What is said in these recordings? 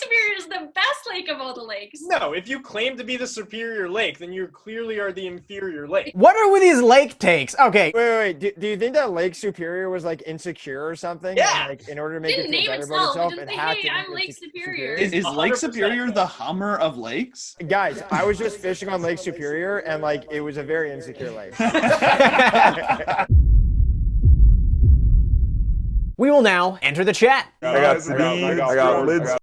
Superior is the best lake of all the lakes. No, if you claim to be the superior lake, then you clearly are the inferior lake. What are with these lake takes? Okay. Wait. Do you think that Lake Superior was like insecure or something? Yeah. And, like, in order to make Didn't it feel name better about itself. itself, It didn't and say, hacked hey, it I'm into Lake its Superior. Is Lake 100%. Superior the Hummer of lakes? Guys, I was just fishing on Lake Superior, and like it was a very insecure lake. We will now enter the chat. I got.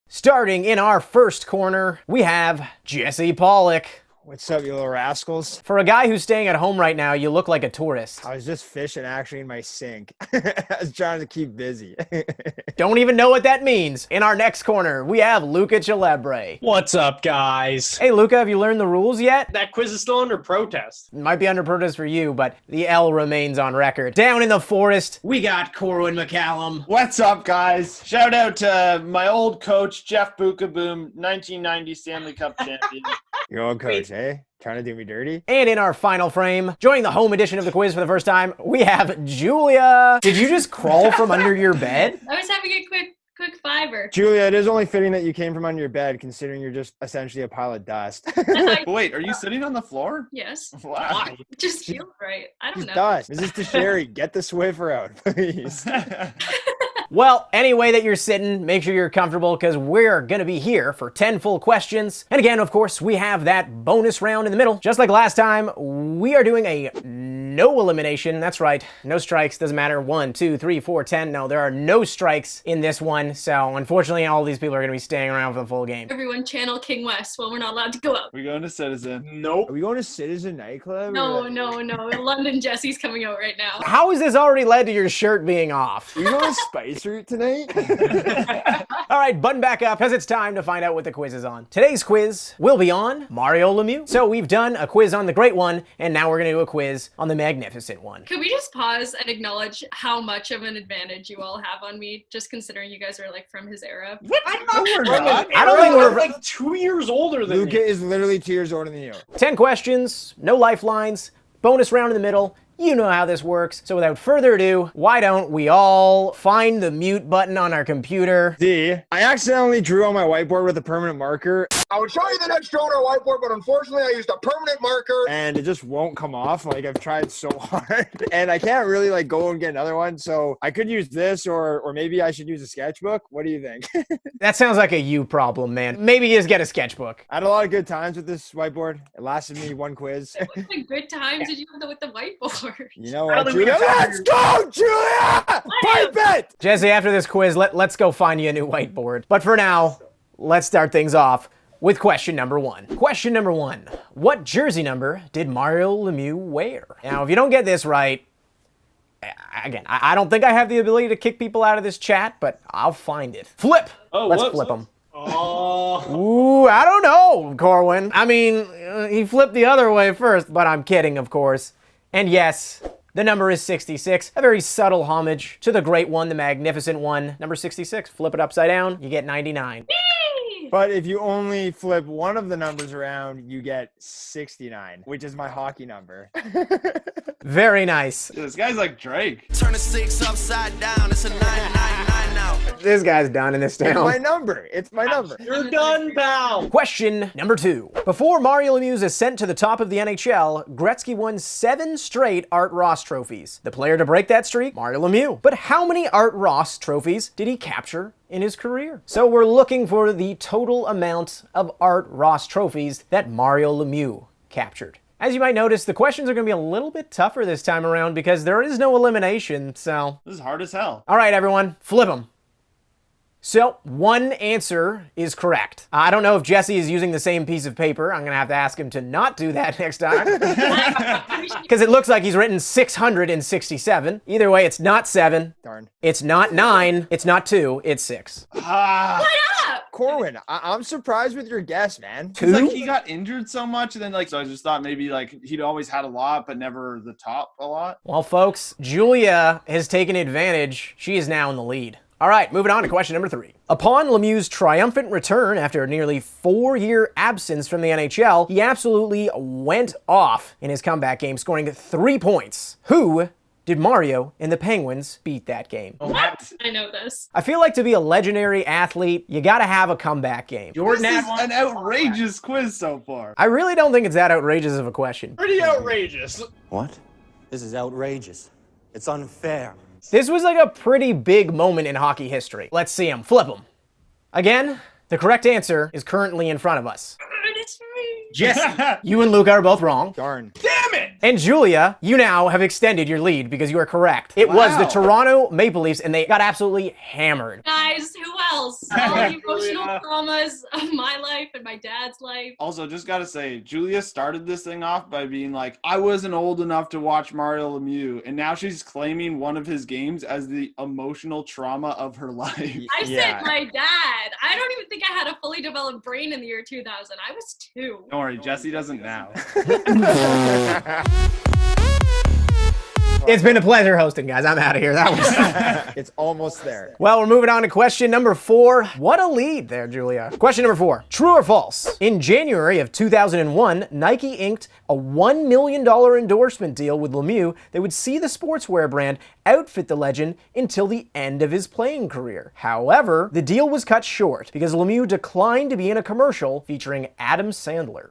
Starting in our first corner, we have Jesse Pollock. What's up, you little rascals? For a guy who's staying at home right now, you look like a tourist. I was just fishing actually in my sink. I was trying to keep busy. Don't even know what that means. In our next corner, we have Luca Celebre. What's up, guys? Hey, Luca, have you learned the rules yet? That quiz is still under protest. Might be under protest for you, but the L remains on record. Down in the forest, we got Corwin McCallum. What's up, guys? Shout out to my old coach, Jeff Bookaboom, 1990 Stanley Cup champion. Your old coach, eh? Trying to do me dirty? And in our final frame, joining the home edition of the quiz for the first time, we have Julia. Did you just crawl from under your bed? I was having a quick fiber. Julia, it is only fitting that you came from under your bed, considering you're just essentially a pile of dust. Wait, are you sitting on the floor? Yes. Wow. It just feels right. I don't It's know. dust. Mrs. Teixeira, get the Swiffer out, please. Well, any way that you're sitting, make sure you're comfortable because we're going to be here for 10 full questions. And again, of course, we have that bonus round in the middle. Just like last time, we are doing a no elimination. That's right, no strikes. Doesn't matter. 1, 2, 3, 4, 10. No, there are no strikes in this one. So unfortunately, all these people are going to be staying around for the full game. Everyone channel King West when we're not allowed to go out. We're going to Citizen. Nope. Are we going to Citizen Nightclub? No. Or- London Jesse's coming out right now. How has this already led to your shirt being off? Are we going to Spice Route tonight? All right, button back up because it's time to find out what the quiz is on. Today's quiz will be on Mario Lemieux. So we've done a quiz on the Great One, and now we're going to do a quiz on the Magnificent One. Could we just pause and acknowledge how much of an advantage you all have on me, just considering you guys are like from his era? What? No, we're not. I don't think we're- I'm like 2 years older than Luca you. is literally 2 years older than you. 10 questions, no lifelines, bonus round in the middle. You know how this works. So without further ado, why don't we all find the mute button on our computer? I accidentally drew on my whiteboard with a permanent marker. I would show you the next drawing on a whiteboard, but unfortunately I used a permanent marker. And it just won't come off. Like, I've tried so hard. And I can't really like go and get another one. So I could use this or maybe I should use a sketchbook. What do you think? That sounds like a you problem, man. Maybe just get a sketchbook. I had a lot of good times with this whiteboard. It lasted me one quiz. What kind of good times did you have with the whiteboard? You know I don't what, think we Julia? can Let's go, Julia! Pipe it! Jesse, after this quiz, let's go find you a new whiteboard. But for now, let's start things off with question number 1. Question number 1. What jersey number did Mario Lemieux wear? Now, if you don't get this right, again, I don't think I have the ability to kick people out of this chat, but I'll find it. Flip! Let's whoops, flip them. Oh. Ooh, I don't know, Corwin. I mean, he flipped the other way first, but I'm kidding, of course. And yes, the number is 66, a very subtle homage to the Great One, the Magnificent One. Number 66, flip it upside down, you get 99. But if you only flip one of the numbers around, you get 69, which is my hockey number. Very nice. This guy's like Drake. Turn the 6 upside down, it's a 999 now. This guy's done in this It's my town. number. It's my number. You're done, pal. Question number 2. Before Mario Lemieux's ascent to the top of the NHL, Gretzky won 7 straight Art Ross trophies. The player to break that streak, Mario Lemieux. But how many Art Ross trophies did he capture in his career? So we're looking for the total amount of Art Ross trophies that Mario Lemieux captured. As you might notice, the questions are going to be a little bit tougher this time around because there is no elimination, so... This is hard as hell. All right, everyone, flip them. So, one answer is correct. I don't know if Jesse is using the same piece of paper. I'm going to have to ask him to not do that next time. Because it looks like he's written 667. Either way, it's not 7. Darn. It's not 9. It's not 2. It's 6. Ah. Corwin, I'm surprised with your guess, man. 2? Like he got injured so much, and then like so I just thought maybe like he'd always had a lot, but never the top a lot. Well, folks, Julia has taken advantage. She is now in the lead. All right, moving on to question number 3. Upon Lemieux's triumphant return after a nearly 4-year absence from the NHL, he absolutely went off in his comeback game, scoring 3 points. Who did Mario and the Penguins beat that game? What? I know this. I feel like to be a legendary athlete, you gotta have a comeback game. This is an outrageous quiz so far. I really don't think it's that outrageous of a question. Pretty outrageous. What? This is outrageous. It's unfair. This was like a pretty big moment in hockey history. Let's see him. Flip him. Again, the correct answer is currently in front of us. It's me. Jesse. You and Luca are both wrong. Darn. Damn it! And Julia, you now have extended your lead because you are correct. It was the Toronto Maple Leafs, and they got absolutely hammered. Guys, who else? All the emotional traumas of my life and my dad's life. Also, just gotta say, Julia started this thing off by being like, I wasn't old enough to watch Mario Lemieux, and now she's claiming one of his games as the emotional trauma of her life. I said my dad. I don't even think I had a fully developed brain in the year 2000. I was 2. Don't worry, Jesse doesn't now. It's been a pleasure hosting, guys. I'm out of here. That was... It's almost there. Well, we're moving on to question number 4. What a lead there, Julia. Question number 4. True or false? In January of 2001, Nike inked a $1 million endorsement deal with Lemieux that would see the sportswear brand outfit the legend until the end of his playing career. However, the deal was cut short because Lemieux declined to be in a commercial featuring Adam Sandler.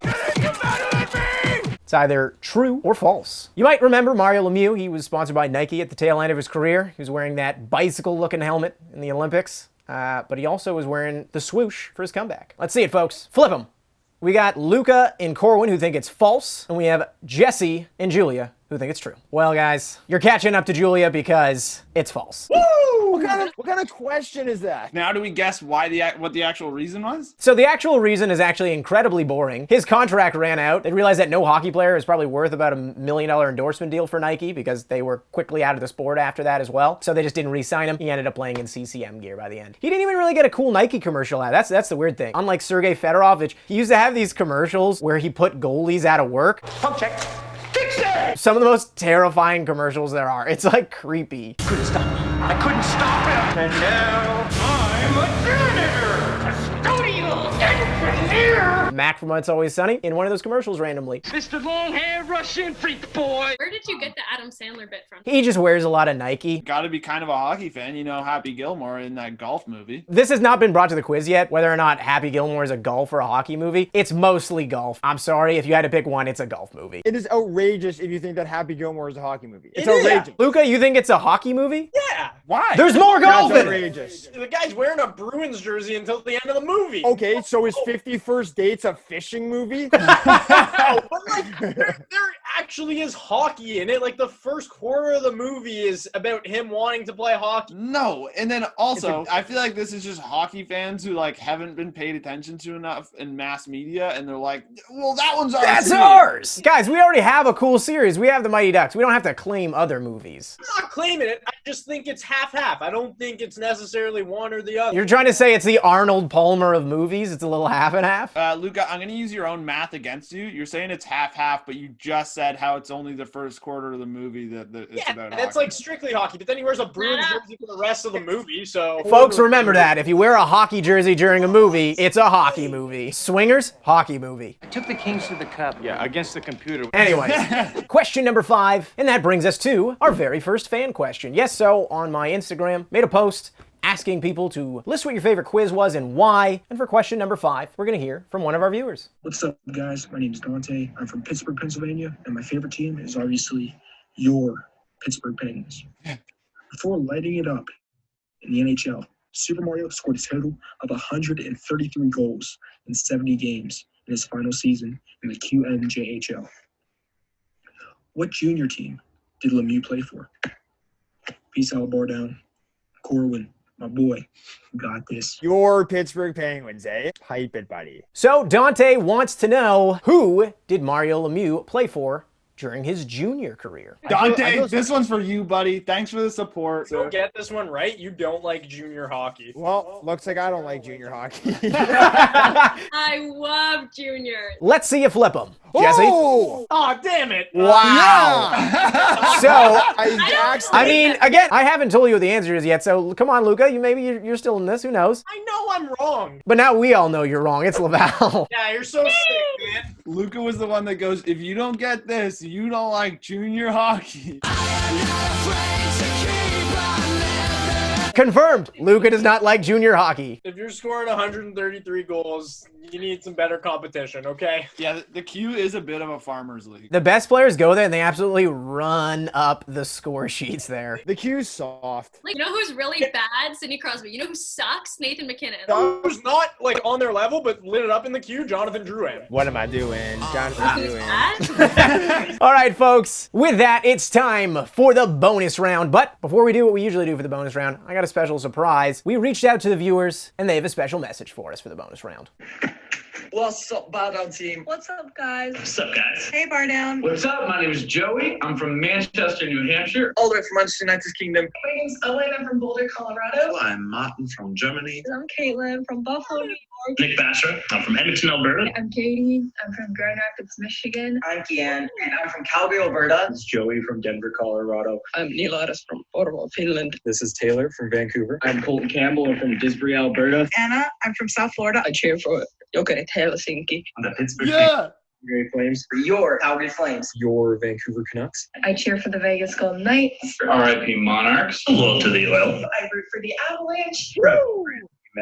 It's either true or false. You might remember Mario Lemieux. He was sponsored by Nike at the tail end of his career. He was wearing that bicycle-looking helmet in the Olympics, but he also was wearing the swoosh for his comeback. Let's see it, folks. Flip them. We got Luca and Corwin who think it's false, and we have Jesse and Julia who think it's true. Well, guys, you're catching up to Julia because it's false. Woo! What kind of question is that? Now do we guess why what the actual reason was? So the actual reason is actually incredibly boring. His contract ran out. They realized that no hockey player is probably worth about $1 million endorsement deal for Nike because they were quickly out of the sport after that as well. So they just didn't re-sign him. He ended up playing in CCM gear by the end. He didn't even really get a cool Nike commercial out. That's the weird thing. Unlike Sergei Fedorov, he used to have these commercials where he put goalies out of work. Pump check. Fix it! Some of the most terrifying commercials there are. It's like creepy. Couldn't stop me. I couldn't stop him. And now I'm a janitor, custodial engineer. Mac from It's Always Sunny in one of those commercials randomly. Mr. Long-haired Russian freak boy. Where did you get the Adam Sandler bit from? He just wears a lot of Nike. Gotta be kind of a hockey fan, you know, Happy Gilmore in that golf movie. This has not been brought to the quiz yet, whether or not Happy Gilmore is a golf or a hockey movie. It's mostly golf. I'm sorry, if you had to pick one, it's a golf movie. It is outrageous if you think that Happy Gilmore is a hockey movie. It's It is. outrageous. Luca, you think it's a hockey movie? Yeah. Why? There's more golf That's in it! outrageous. The guy's wearing a Bruins jersey until the end of the movie. Okay, so is 50 First Dates a fishing movie? No, but like there actually is hockey in it. Like the first quarter of the movie is about him wanting to play hockey. No, and then also, I feel like this is just hockey fans who like haven't been paid attention to enough in mass media, and they're like, well, that one's ours. That's too." ours! Guys, we already have a cool series. We have the Mighty Ducks. We don't have to claim other movies. I'm not claiming it. I just think it's half-half. I don't think it's necessarily one or the other. You're trying to say it's the Arnold Palmer of movies? It's a little half and half? Luca, I'm gonna use your own math against you. You're saying it's half-half, but you just said how it's only the first quarter of the movie that it's Yeah, about that's hockey. like strictly hockey. But then he wears a Bruins jersey for the rest of the movie. So Folks, remember that. If you wear a hockey jersey during a movie, it's a hockey movie. Swingers, hockey movie. I took the Kings to the Cup. Yeah, against the computer. Anyways, question number 5, and that brings us to our very first fan question. Yes, so on my Instagram, made a post asking people to list what your favorite quiz was and why. And for question number 5, we're going to hear from one of our viewers. What's up, guys? My name is Dante. I'm from Pittsburgh, Pennsylvania, and my favorite team is obviously your Pittsburgh Penguins. Before lighting it up in the NHL, Super Mario scored a total of 133 goals in 70 games in his final season in the QMJHL. What junior team did Lemieux play for? Peace out, BarDown. Corwin, my boy, got this. Your Pittsburgh Penguins, eh? Hype it, buddy. So Dante wants to know, who did Mario Lemieux play for during his junior career? Dante, this one's for you, buddy. Thanks for the support. don't get this one right. You don't like junior hockey. Well, looks like I don't like junior hockey. I love Junior. Let's see you flip them. Jesse? Oh! Oh, damn it. Wow. Yeah! So, I I mean, again, I haven't told you what the answer is yet, so come on, Luca. You're still in this. Who knows? I know I'm wrong. But now we all know you're wrong. It's Laval. Yeah, you're so sick, man. Luca was the one that goes, if you don't get this, you don't like junior hockey. I am not afraid. Confirmed. Luka does not like junior hockey. If you're scoring 133 goals, you need some better competition, okay? Yeah, the Q is a bit of a farmer's league. The best players go there and they absolutely run up the score sheets there. The Q's soft. Like, you know who's really bad? Sidney Crosby. You know who sucks? Nathan McKinnon. Who's not like on their level, but lit it up in the queue? Jonathan Drouin. What am I doing? Jonathan Who's doing. bad? All right, folks. With that, it's time for the bonus round. But before we do what we usually do for the bonus round, I got a special surprise. We reached out to the viewers and they have a special message for us for the bonus round. What's up, BarDown team? What's up, guys? What's up, guys? Hey, BarDown. What's up? My name is Joey. I'm from Manchester, New Hampshire. All the way from Manchester United's Kingdom. My name's Owen. I'm from Boulder, Colorado. I'm Martin from Germany. I'm Caitlin from Buffalo, New York. Nick Basher. I'm from Edmonton, Alberta. I'm Katie. I'm from Grand Rapids, Michigan. I'm Kian, and I'm from Calgary, Alberta. This is Joey from Denver, Colorado. I'm Neil Addis from Ottawa, Finland. This is Taylor from Vancouver. I'm Colton Campbell. I'm from Disbury, Alberta. Anna. I'm from South Florida. I cheer for Helsinki. I'm the Pittsburgh Great Flames. Your Calgary Flames. Your Vancouver Canucks. I cheer for the Vegas Golden Knights. RIP Monarchs. Loyal to the oil. I root for the Avalanche. Woo!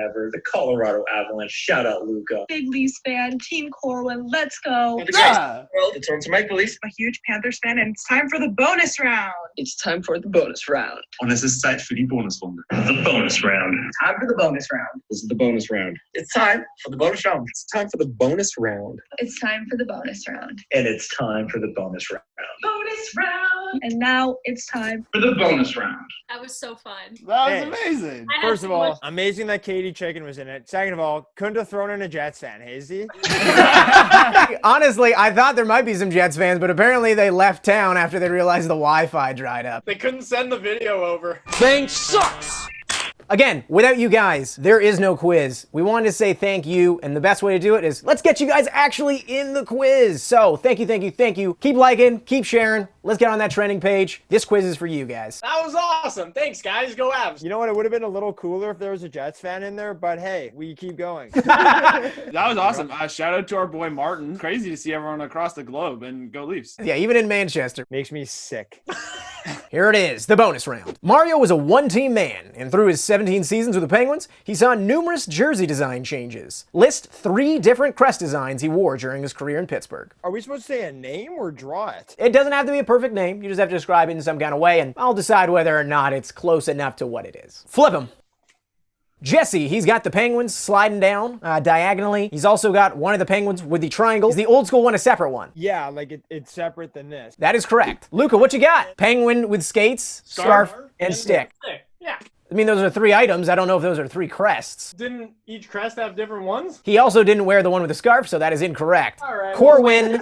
Ever, the Colorado Avalanche. Shout out, Luca. Big Leafs fan, Team Corwin. Let's go. Yeah. Well, it's on to Maple Leafs. I'm a huge Panthers fan, and it's time for the bonus round. It's time for the bonus round. Und es ist Zeit für die Bonusrunde. The bonus round. Time for the bonus round. This is the bonus round. It's time for the bonus round. It's time for the bonus round. It's time for the bonus round. And it's time for the bonus round. Bonus round. And now it's time For the bonus round. That was so fun. That was Hey. amazing. I had First of so all, much- amazing that Katie Chicken was in it. Second of all, couldn't have thrown in a Jets fan, Hazy. Honestly, I thought there might be some Jets fans, but apparently they left town after they realized the Wi-Fi dried up. They couldn't send the video over. Thing sucks! Again, without you guys, there is no quiz. We wanted to say thank you, and the best way to do it is let's get you guys actually in the quiz. So thank you, thank you, thank you. Keep liking, keep sharing. Let's get on that trending page. This quiz is for you guys. That was awesome. Thanks, guys. Go Avs. You know what? It would have been a little cooler if there was a Jets fan in there, but hey, we keep going. That was awesome. Shout out to our boy Martin. Crazy to see everyone across the globe, and go Leafs. Yeah, even in Manchester. Makes me sick. Here it is, the bonus round. Mario was a one-team man, and through his 17 seasons with the Penguins, he saw numerous jersey design changes. List 3 different crest designs he wore during his career in Pittsburgh. Are we supposed to say a name or draw it? It doesn't have to be a perfect name, you just have to describe it in some kind of way, and I'll decide whether or not it's close enough to what it is. Flip him. Jesse, he's got the Penguins sliding down diagonally. He's also got one of the Penguins with the triangle. Is the old school one a separate one? Yeah, like it's separate than this. That is correct. Luca, what you got? Penguin with skates, scarf, and stick. Yeah. I mean, those are 3 items. I don't know if those are 3 crests. Didn't each crest have different ones? He also didn't wear the one with the scarf, so that is incorrect. All right. Corwin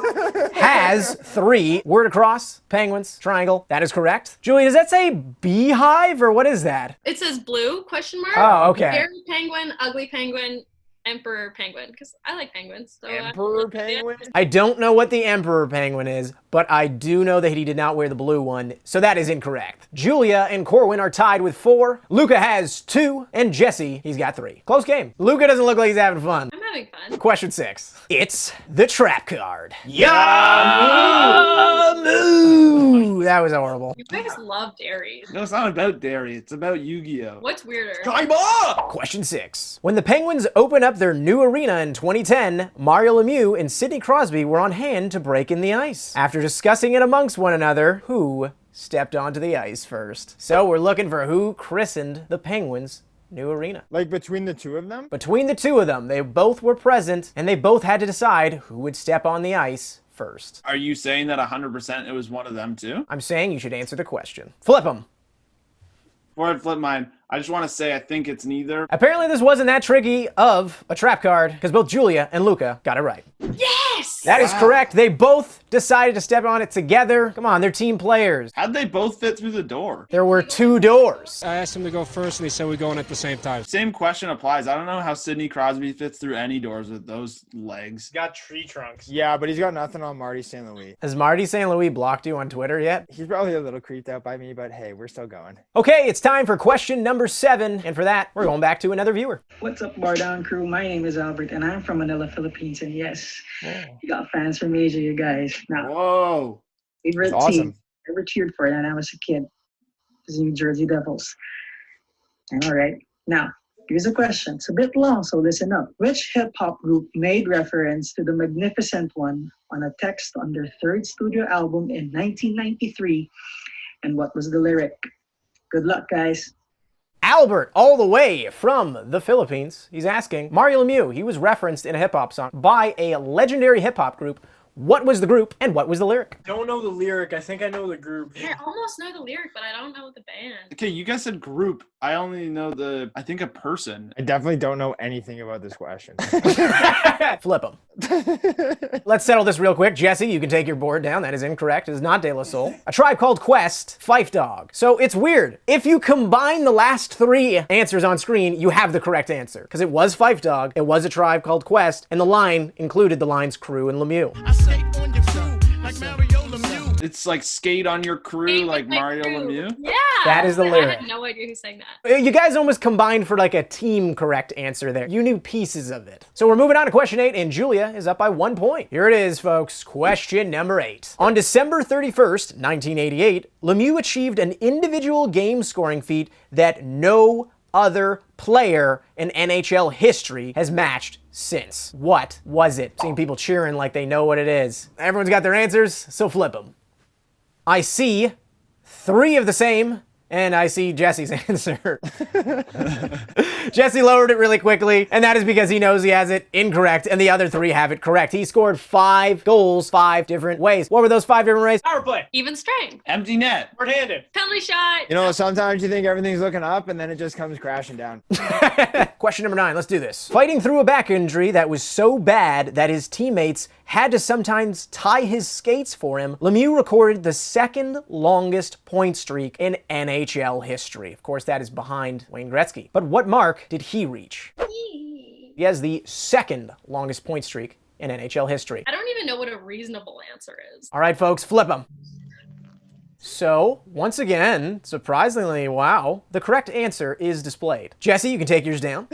has 3. Word across, penguins, triangle. That is correct. Julie, does that say beehive or what is that? It says blue, question mark. Oh, okay. Fairy penguin, ugly penguin, emperor penguin. Because I like penguins. So, Emperor penguin? I don't know what the emperor penguin is, but I do know that he did not wear the blue one, so that is incorrect. Julia and Corwin are tied with 4. Luca has 2, and Jesse, he's got 3. Close game. Luca doesn't look like he's having fun. I'm having fun. Question 6. It's the trap card. Yamoo! That was horrible. You guys love dairy. No, it's not about dairy. It's about Yu-Gi-Oh. What's weirder? Kaiba! Question 6. When the Penguins opened up their new arena in 2010, Mario Lemieux and Sidney Crosby were on hand to break in the ice. After discussing it amongst one another, who stepped onto the ice first? So we're looking for who christened the Penguins' new arena. Like between the 2 of them? Between the 2 of them, they both were present, and they both had to decide who would step on the ice first. Are you saying that 100% it was one of them too? I'm saying you should answer the question. Flip them. Before I flip mine, I just want to say I think it's neither. Apparently this wasn't that tricky of a trap card, because both Julia and Luca got it right. Yes! That is correct. They both decided to step on it together. Come on, they're team players. How'd they both fit through the door? There were 2 doors. I asked him to go first, and he said we go in at the same time. Same question applies. I don't know how Sidney Crosby fits through any doors with those legs. Got tree trunks. Yeah, but he's got nothing on Marty St. Louis. Has Marty St. Louis blocked you on Twitter yet? He's probably a little creeped out by me, but hey, we're still going. Okay, it's time for question number 7, and for that, we're going back to another viewer. What's up, BarDown crew? My name is Albert, and I'm from Manila, Philippines, and yes, you got fans from Asia, you guys. Now, whoa, favorite That's awesome. team I ever cheered for when I was a kid is the New Jersey Devils. All right. Now, here's a question. It's a bit long, so listen up. Which hip-hop group made reference to the Magnificent One on a text on their third studio album in 1993? And what was the lyric? Good luck, guys. Albert, all the way from the Philippines, he's asking, Mario Lemieux, he was referenced in a hip-hop song by a legendary hip-hop group. What was the group and what was the lyric? Don't know the lyric. I think I know the group. I almost know the lyric, but I don't know the band. Okay, you guys said group. I only know I think a person. I definitely don't know anything about this question. Flip them. Let's settle this real quick. Jesse, you can take your board down. That is incorrect. It is not De La Soul. A Tribe Called Quest, Fife Dog. So it's weird. If you combine the last three answers on screen, you have the correct answer. Because it was Fife Dog, it was A Tribe Called Quest, and the line included the lines Crew and Lemieux. It's like skate on your crew like Mario Lemieux? Yeah! That is the lyric. I had no idea who sang that. You guys almost combined for like a team correct answer there. You knew pieces of it. So we're moving on to question 8, and Julia is up by 1 point. Here it is, folks. Question number 8. On December 31st, 1988, Lemieux achieved an individual game scoring feat that no other player in NHL history has matched since. What was it? Seeing people cheering like they know what it is. Everyone's got their answers, so flip them. I see 3 of the same, and I see Jesse's answer. Jesse lowered it really quickly, and that is because he knows he has it incorrect, and the other 3 have it correct. He scored 5 goals 5 different ways. What were those 5 different ways? Power play. Even strength. Empty net. Short-handed. Penalty shot. You know, sometimes you think everything's looking up and then it just comes crashing down. Question number 9, let's do this. Fighting through a back injury that was so bad that his teammates had to sometimes tie his skates for him, Lemieux recorded the 2nd longest point streak in NHL history. Of course, that is behind Wayne Gretzky. But what mark did he reach? He has the 2nd longest point streak in NHL history. I don't even know what a reasonable answer is. All right, folks, flip them. So, once again, surprisingly, wow, the correct answer is displayed. Jesse, you can take yours down.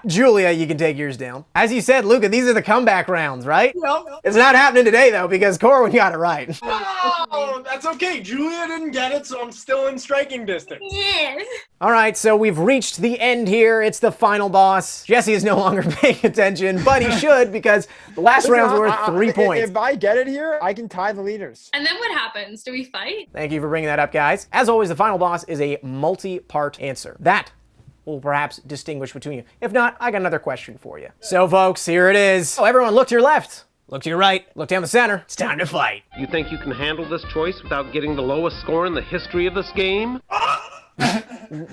Julia, you can take yours down. As you said, Luca, these are the comeback rounds, right? Yep. It's not happening today, though, because Corwin got it right. Oh, that's okay. Julia didn't get it, so I'm still in striking distance. Yeah. All right, so we've reached the end here. It's the final boss. Jesse is no longer paying attention, but he should, because the last round's worth 3 points. If I get it here, I can tie the leaders. And then what happens? Do we fight? Thank you for bringing that up, guys. As always, the final boss is a multi-part answer. That will perhaps distinguish between you. If not, I got another question for you. So, folks, here it is. So, everyone, look to your left. Look to your right. Look down the center. It's time to fight. You think you can handle this choice without getting the lowest score in the history of this game? Luca,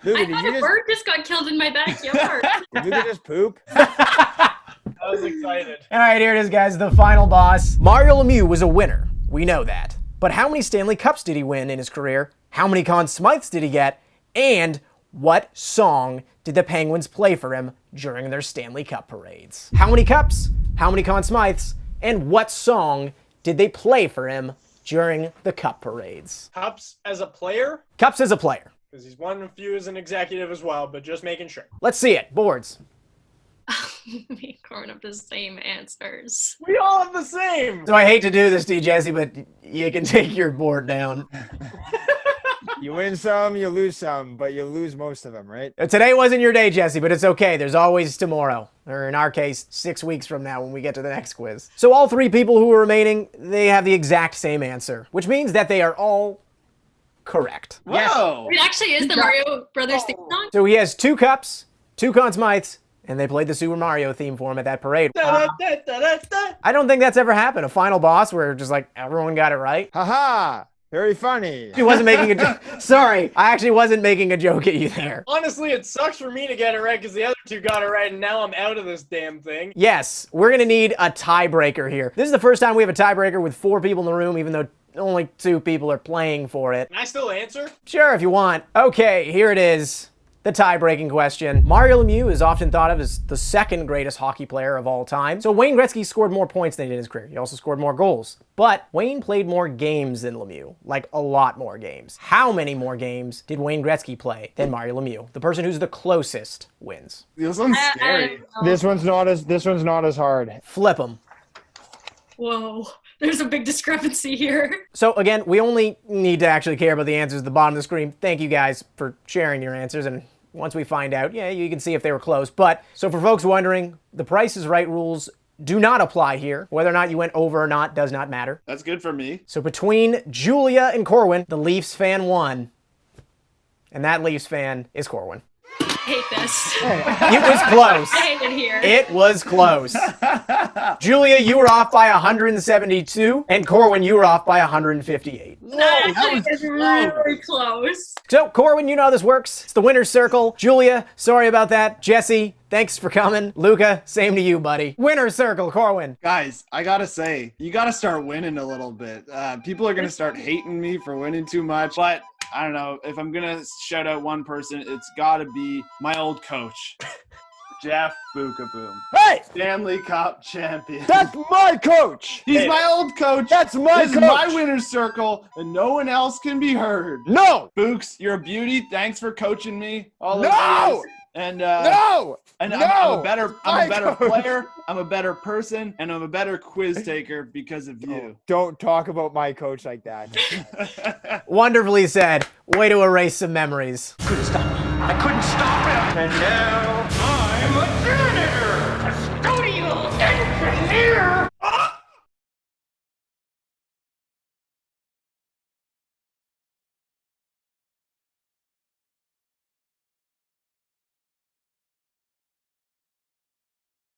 I thought a bird just got killed in my backyard. Did Luca just poop? I was excited. All right, here it is, guys. The final boss. Mario Lemieux was a winner. We know that. But how many Stanley Cups did he win in his career? How many Conn Smythes did he get? And what song did the Penguins play for him during their Stanley Cup parades? How many cups? How many Conn Smythes? And what song did they play for him during the Cup parades? Cups as a player? Cups as a player. Because he's won a few as an executive as well, but just making sure. Let's see it. Boards. Me growing up the same answers. We all have the same. So I hate to do this to you, Jesse, but you can take your board down. You win some, you lose some, but you lose most of them, right? Today wasn't your day, Jesse, but it's okay. There's always tomorrow. Or in our case, 6 weeks from now when we get to the next quiz. So all 3 people who are remaining, they have the exact same answer, which means that they are all correct. Whoa! It actually is the Mario Brothers theme song. So he has 2 cups, 2 Conn Smythes, and they played the Super Mario theme for him at that parade. I don't think that's ever happened. A final boss where just like everyone got it right. Haha! Very funny. He wasn't making a joke. Sorry, I actually wasn't making a joke at you there. Honestly, it sucks for me to get it right because the other 2 got it right, and now I'm out of this damn thing. Yes, we're gonna need a tiebreaker here. This is the first time we have a tiebreaker with 4 people in the room, even though only 2 people are playing for it. Can I still answer? Sure, if you want. Okay, here it is. The tie-breaking question. Mario Lemieux is often thought of as the 2nd greatest hockey player of all time. So Wayne Gretzky scored more points than he did in his career. He also scored more goals. But Wayne played more games than Lemieux. Like a lot more games. How many more games did Wayne Gretzky play than Mario Lemieux? The person who's the closest wins. This one's scary. This one's not as hard. Flip them. Whoa. there's a big discrepancy here. So again, we only need to actually care about the answers at the bottom of the screen. Thank you guys for sharing your answers, and once we find out, yeah, you can see if they were close. But, so for folks wondering, the Price is Right rules do not apply here. Whether or not you went over or not does not matter. That's good for me. So between Julia and Corwin, the Leafs fan won. And that Leafs fan is Corwin. I hate this. It was close. I hate it here. It was close. Julia, you were off by 172, and Corwin, you were off by 158. That was really close. So, Corwin, you know how this works. It's the winner's circle. Julia, sorry about that. Jesse, thanks for coming. Luca, same to you, buddy. Winner's circle, Corwin. Guys, I gotta say, you gotta start winning a little bit. People are gonna start hating me for winning too much, but I don't know. If I'm gonna shout out one person, it's gotta be my old coach, Jeff Bookaboom. Hey! Stanley Cup champion. That's my coach! He's my old coach. That's my This coach! is my winner's circle, and no one else can be heard. No! Books, you're a beauty. Thanks for coaching me all those No! years. And No! And No! I'm a better coach. player, I'm a better person, and I'm a better quiz taker because of you. Don't talk about my coach like that. Wonderfully said. Way to erase some memories. I couldn't stop him. And now I'm a janitor, custodial engineer.